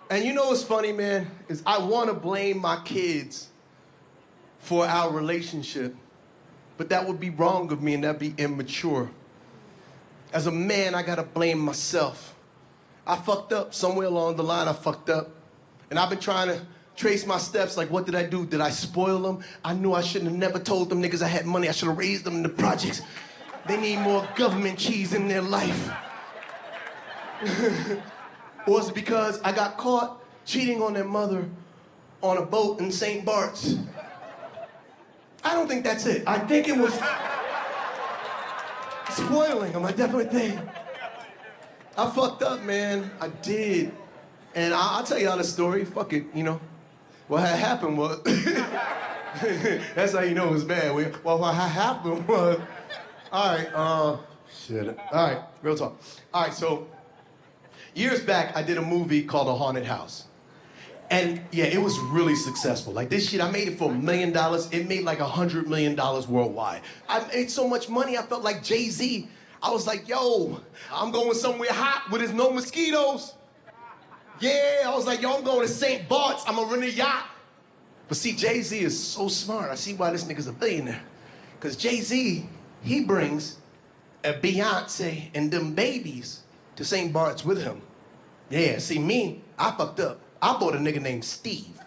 And you know what's funny, man? Is I want to blame my kids for our relationship, but that would be wrong of me and that'd be immature. As a man, I gotta blame myself. I fucked up. Somewhere along the line, I fucked up. And I've been trying to trace my steps, like what did I do? Did I spoil them? I knew I shouldn't have never told them niggas I had money. I should have raised them in the projects. They need more government cheese in their life. Or is it because I got caught cheating on their mother on a boat in St. Bart's? I don't think that's it. I think it was spoiling them. I definitely think. I fucked up, man. I did. And I'll tell y'all the story. Fuck it, you know. What had happened was... That's how you know it was bad. Well, what had happened was... All right, shit. All right, real talk. All right, so... Years back, I did a movie called A Haunted House. And yeah, it was really successful. Like this shit, I made it for $1 million. It made like $100 million worldwide. I made so much money, I felt like Jay-Z. I was like, yo, I'm going somewhere hot where there's no mosquitoes. Yeah, I was like, yo, I'm going to St. Bart's. I'm gonna rent a yacht. But see, Jay-Z is so smart. I see why this nigga's a billionaire. Because Jay-Z, he brings a Beyonce and them babies to St. Bart's with him. Yeah, see me, I fucked up. I bought a nigga named Steve.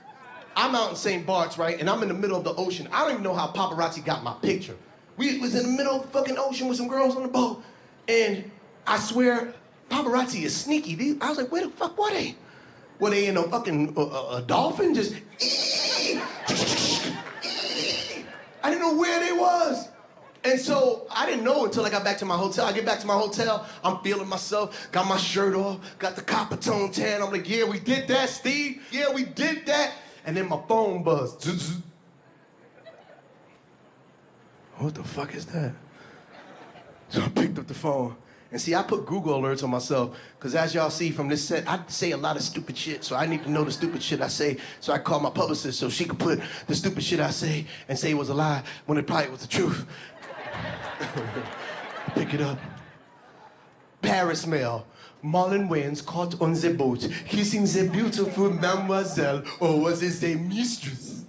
I'm out in St. Bart's, right, and I'm in the middle of the ocean. I don't even know how paparazzi got my picture. We was in the middle of the fucking ocean with some girls on the boat, and I swear, paparazzi is sneaky. I was like, where the fuck were they? Were they in a fucking a dolphin? Just I didn't know where they was. And so I didn't know until I got back to my hotel. I get back to my hotel, I'm feeling myself, got my shirt off, got the copper tone tan. I'm like, yeah, we did that, Steve. Yeah, we did that. And then my phone buzzed. What the fuck is that? So I picked up the phone. And see, I put Google alerts on myself, because as y'all see from this set, I say a lot of stupid shit, so I need to know the stupid shit I say. So I called my publicist so she could put the stupid shit I say and say it was a lie when it probably was the truth. Pick it up. Paris mail. Marlon Wayans caught on the boat, kissing the beautiful mademoiselle, or was it the mistress,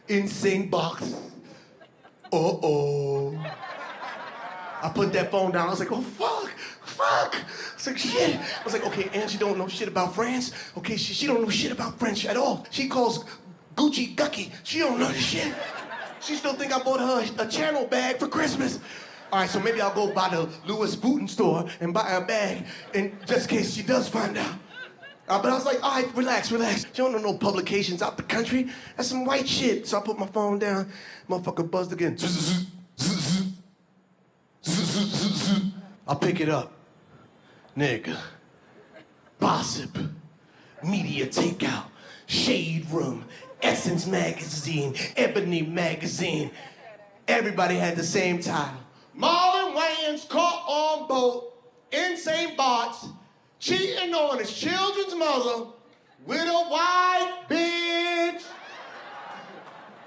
in St. Bart's. Uh-oh. I put that phone down. I was like, oh, fuck. I was like, shit. I was like, okay, Angie don't know shit about France. Okay, she don't know shit about French at all. She calls Gucci Gucky. She don't know this shit. She still think I bought her a Channel bag for Christmas. All right, so maybe I'll go by the Louis Vuitton store and buy her a bag, and just in case she does find out. But I was like, all right, relax. She don't know no publications out the country. That's some white shit. So I put my phone down. Motherfucker buzzed again. I'll pick it up. Nigga. Gossip. Media Takeout. Shade Room. Essence Magazine. Ebony Magazine. Everybody had the same title. Marlon Wayans caught on boat in St. Bart's, cheating on his children's mother with a white bitch.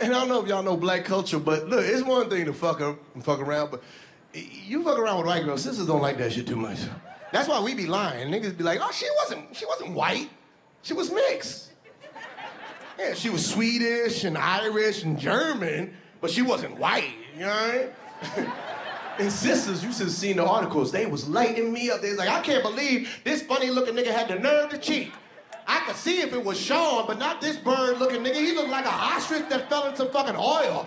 And I don't know if y'all know black culture, but look, it's one thing to fuck around, but you fuck around with white girls, sisters don't like that shit too much. That's why we be lying. Niggas be like, oh, she wasn't white. She was mixed. Yeah, she was Swedish and Irish and German, but she wasn't white, you know what I mean? And sisters, you should have seen the articles. They was lighting me up. They was like, I can't believe this funny-looking nigga had the nerve to cheat. I could see if it was Sean, but not this bird-looking nigga. He looked like a ostrich that fell in some fucking oil.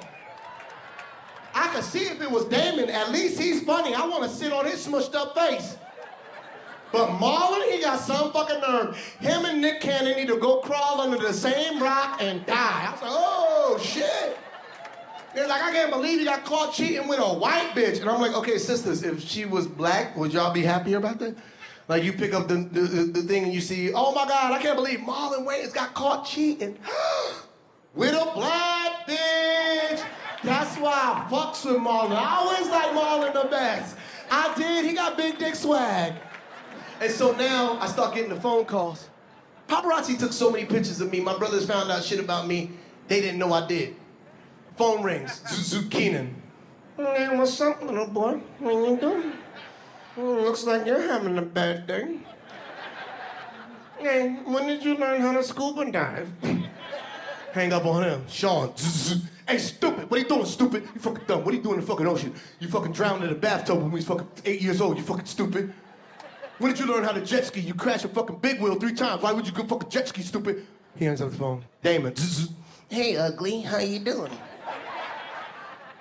I could see if it was Damon. At least he's funny. I want to sit on his smushed up face. But Marlon, he got some fucking nerve. Him and Nick Cannon need to go crawl under the same rock and die. I was like, oh, shit. They're like, I can't believe you got caught cheating with a white bitch. And I'm like, okay, sisters, if she was black, would y'all be happier about that? Like, you pick up the thing and you see, oh my God, I can't believe Marlon Wayans got caught cheating with a black bitch. That's why I fucks with Marlon. I always like Marlon the best. I did, he got big dick swag. And so now I start getting the phone calls. Paparazzi took so many pictures of me. My brothers found out shit about me they didn't know I did. Phone rings. Keenan. Hey, what's up, little boy? What you doing? Looks like you're having a bad day. Hey, when did you learn how to scuba dive? Hang up on him. Sean. Hey, stupid. What are you doing, stupid? You fucking dumb. What are you doing in the fucking ocean? You fucking drowned in a bathtub when we was fucking 8 years old. You fucking stupid. When did you learn how to jet ski? You crashed a fucking big wheel 3 times. Why would you go fucking jet ski, stupid? He hangs up the phone. Damon. Hey, ugly. How you doing?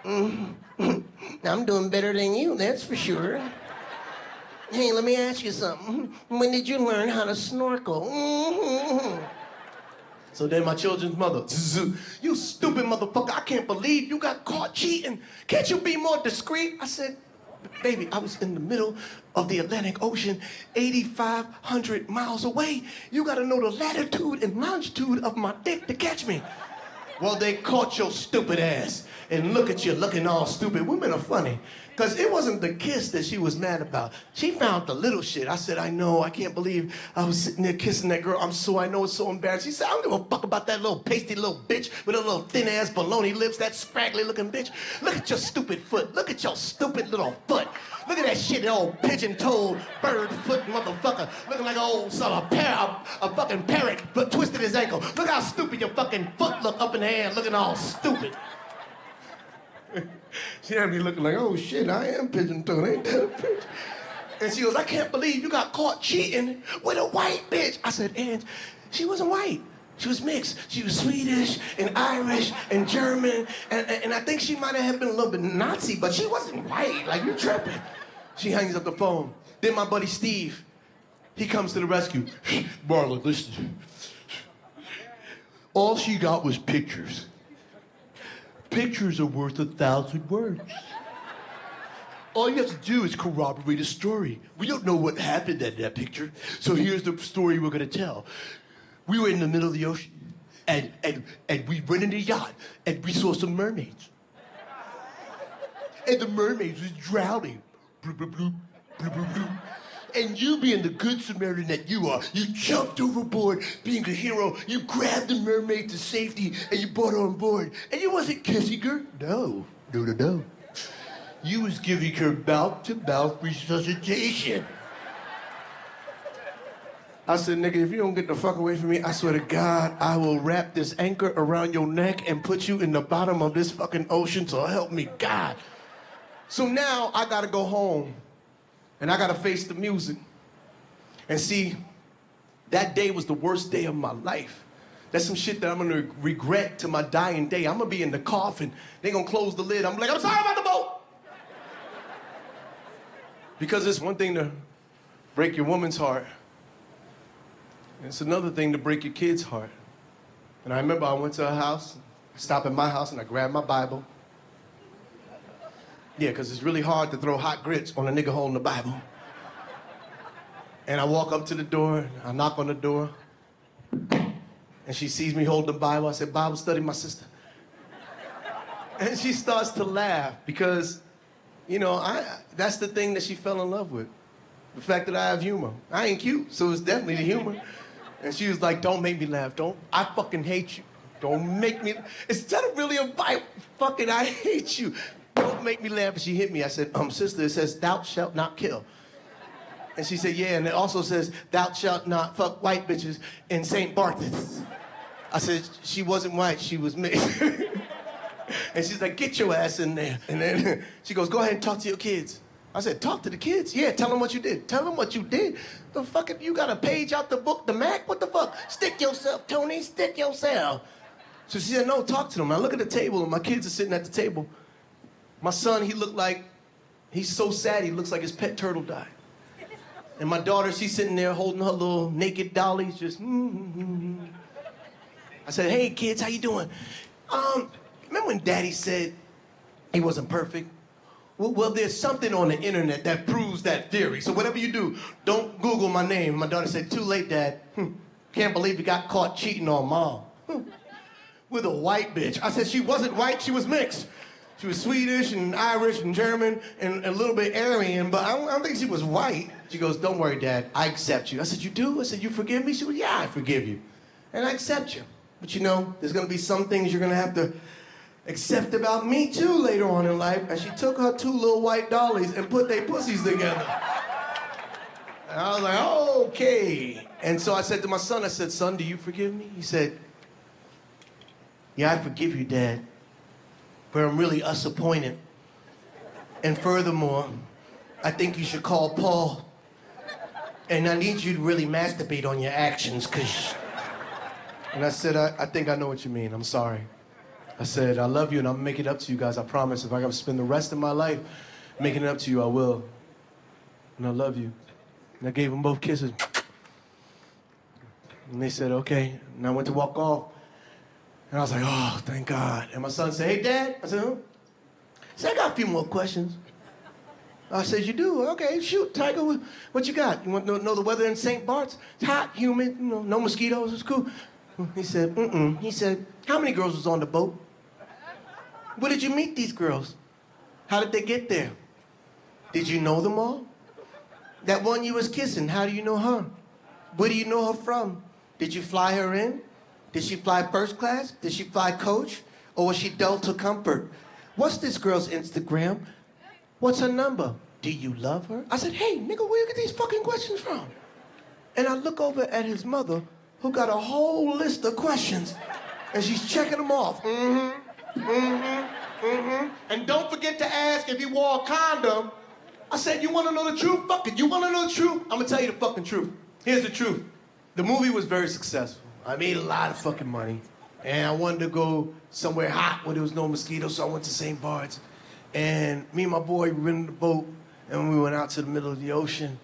I'm doing better than you, that's for sure. Hey, let me ask you something. When did you learn how to snorkel? So then my children's mother, you stupid motherfucker, I can't believe you got caught cheating. Can't you be more discreet? I said, baby, I was in the middle of the Atlantic Ocean, 8,500 miles away. You gotta know the latitude and longitude of my dick to catch me. Well, they caught your stupid ass. And look at you looking all stupid. Women are funny. Because it wasn't the kiss that she was mad about. She found the little shit. I said, I know, I can't believe I was sitting there kissing that girl. I know it's so embarrassing. She said, I don't give a fuck about that little pasty little bitch with her little thin ass baloney lips, that scraggly looking bitch. Look at your stupid foot. Look at your stupid little foot. Look at that shit, that old pigeon-toed, bird-foot motherfucker. Looking like an old son of a fucking parrot, but twisted his ankle. Look how stupid your fucking foot look up in the air, looking all stupid. She had me looking like, oh shit, I am pigeon-toed, ain't that a bitch? And she goes, I can't believe you got caught cheating with a white bitch. I said, and she wasn't white. She was mixed. She was Swedish and Irish and German. And I think she might have been a little bit Nazi, but she wasn't white. Like, you tripping. She hangs up the phone. Then my buddy Steve, he comes to the rescue. Marla, listen. All she got was pictures. Pictures are worth 1,000 words. All you have to do is corroborate a story. We don't know what happened in that picture, so here's the story we're gonna tell. We were in the middle of the ocean, and we went in a yacht, and we saw some mermaids. And the mermaids was drowning. Bloop, bloop, bloop, bloop, bloop, bloop. And you being the good Samaritan that you are, you jumped overboard, being a hero, you grabbed the mermaid to safety, and you brought her on board. And you wasn't kissing her. No. You was giving her mouth-to-mouth resuscitation. I said, nigga, if you don't get the fuck away from me, I swear to God, I will wrap this anchor around your neck and put you in the bottom of this fucking ocean, so help me God. So now I gotta go home. And I gotta face the music. And see, that day was the worst day of my life. That's some shit that I'm gonna regret to my dying day. I'm gonna be in the coffin. They gonna close the lid. I'm like, I'm sorry about the boat. Because it's one thing to break your woman's heart. It's another thing to break your kid's heart. And I remember I went to her house, I stopped at my house and I grabbed my Bible. Yeah, because it's really hard to throw hot grits on a nigga holding the Bible. And I walk up to the door, I knock on the door, and she sees me holding the Bible. I said, Bible study, my sister. And she starts to laugh because, you know, that's the thing that she fell in love with. The fact that I have humor. I ain't cute, so it's definitely the humor. And she was like, don't make me laugh. I fucking hate you. Don't make me, instead of really a Bible, fucking I hate you. Don't make me laugh. And she hit me. I said, sister, it says, thou shalt not kill. And she said, yeah, and it also says, thou shalt not fuck white bitches in St. Bart's. I said, she wasn't white, she was mixed. And she's like, get your ass in there. And then she goes, go ahead and talk to your kids. I said, talk to the kids? Yeah, tell them what you did. Tell them what you did. The fuck, you got a page out the book, the Mac? What the fuck? Stick yourself, Tony, stick yourself. So she said, no, talk to them. I look at the table, and my kids are sitting at the table. My son, he's so sad, he looks like his pet turtle died. And my daughter, she's sitting there holding her little naked dollies, just, I said, hey, kids, how you doing? Remember when Daddy said he wasn't perfect? Well, there's something on the internet that proves that theory. So whatever you do, don't Google my name. My daughter said, too late, Dad. Can't believe you got caught cheating on Mom. With a white bitch. I said she wasn't white, she was mixed. She was Swedish and Irish and German and a little bit Aryan, but I don't think she was white. She goes, don't worry, Dad, I accept you. I said, you do? I said, you forgive me? She goes, yeah, I forgive you. And I accept you. But you know, there's gonna be some things you're gonna have to accept about me too later on in life. And she took her 2 little white dollies and put their pussies together. I was like, oh, okay. And so I said to my son, I said, son, do you forgive me? He said, yeah, I forgive you, Dad, but I'm really disappointed. And furthermore, I think you should call Paul. And I need you to really masturbate on your actions, cause... And I said, I think I know what you mean. I'm sorry. I said, I love you and I'll make it up to you guys. I promise. If I gotta spend the rest of my life making it up to you, I will. And I love you. And I gave them both kisses. And they said, okay. And I went to walk off. And I was like, oh, thank God. And my son said, hey, Dad. I said, huh? He said, I got a few more questions. I said, you do? Okay, shoot, Tiger, what you got? You want to know the weather in St. Bart's? It's hot, humid, you know, no mosquitoes, it's cool. He said, He said, how many girls was on the boat? Where did you meet these girls? How did they get there? Did you know them all? That one you was kissing, how do you know her? Where do you know her from? Did you fly her in? Did she fly first class? Did she fly coach? Or was she Delta Comfort? What's this girl's Instagram? What's her number? Do you love her? I said, hey, nigga, where you get these fucking questions from? And I look over at his mother, who got a whole list of questions, and she's checking them off. And don't forget to ask if he wore a condom. I said, you wanna know the truth? Fuck it, you wanna know the truth? I'm gonna tell you the fucking truth. Here's the truth. The movie was very successful. I made a lot of fucking money. And I wanted to go somewhere hot where there was no mosquitoes, so I went to St. Bart's. And me and my boy rented the boat, and we went out to the middle of the ocean.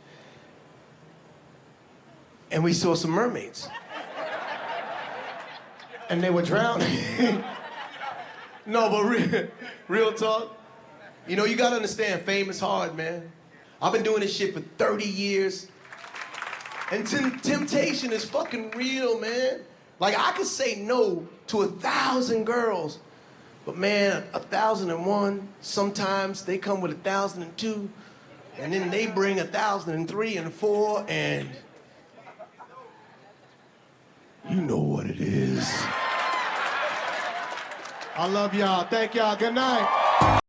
And we saw some mermaids. And they were drowning. No, but real talk. You know, you gotta understand, fame is hard, man. I've been doing this shit for 30 years. And temptation is fucking real, man. Like, I could say no to 1,000 girls. But man, 1,001, sometimes they come with 1,002, and then they bring 1,003 and 4, and you know what it is. I love y'all. Thank y'all. Good night.